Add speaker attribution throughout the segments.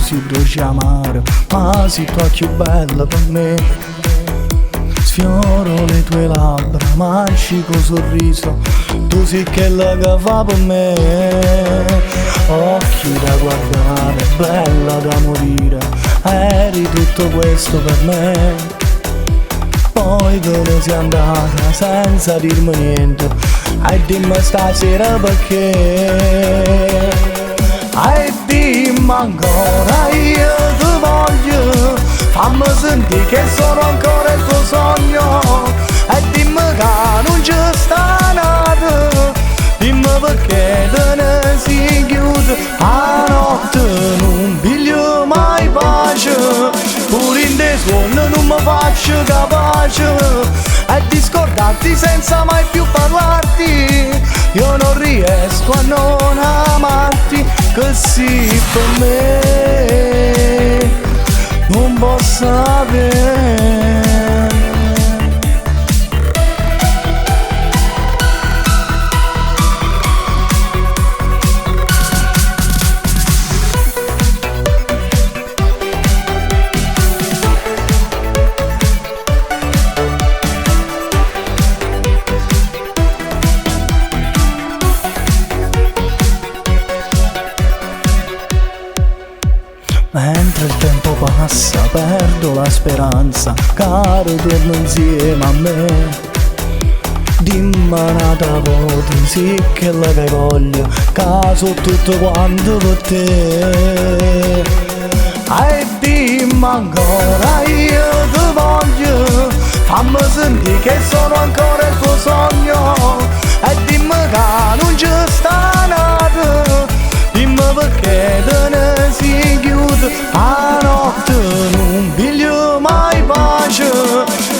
Speaker 1: si dolce amare, ma sei tu più bella per me. Sfioro le tue labbra, magico sorriso, tu sei quella che fa per me. Occhi da guardare, bella da morire, eri tutto questo per me. Poi te ne sei andata senza dirmi niente, e dimmi stasera perché. E dimmi ancora, io ti voglio, fammi sentire che sono ancora il tuo sogno. E dimmi che non ci sta nato, dimmi perché te ne si chiude. A notte non piglio mai pace, pure in dei suoni non mi faccio capace. E di scordarti senza mai più parlarti, io non riesco a non amarti, così per me non posso avere. Mentre il tempo passa perdo la speranza, caro torno insieme a me. Dimmi un'altra volta, sì che la che voglio, caso tutto quanto per te. E dimmi ancora, io ti voglio, fammi sentire che sono ancora il tuo sogno. E dimmi che non ci sta nato, dimmi perché te ne si chiude. A notte non piglio mai pace,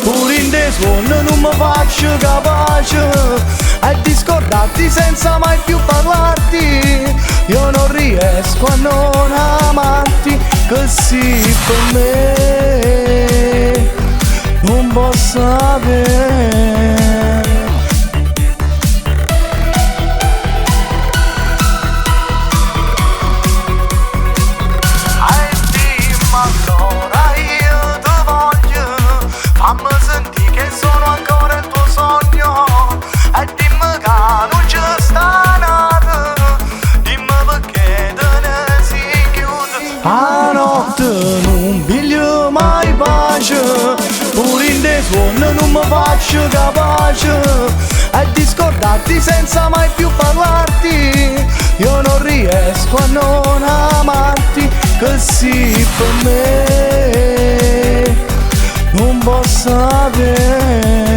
Speaker 1: pure in dei suoni non mi faccio capace. E di scordarti senza mai più parlarti, io non riesco a non amarti, così per me non posso avere. Fammi sentire che sono ancora il tuo sogno. E dimmi che non ci sta nato, dimmi perché te ne si chiude. A notte non piglio mai pace, pure in dei suoni non mi faccio capace. E di scordarti senza mai più parlarti, io non riesco a non amarti, così per me non posso avere.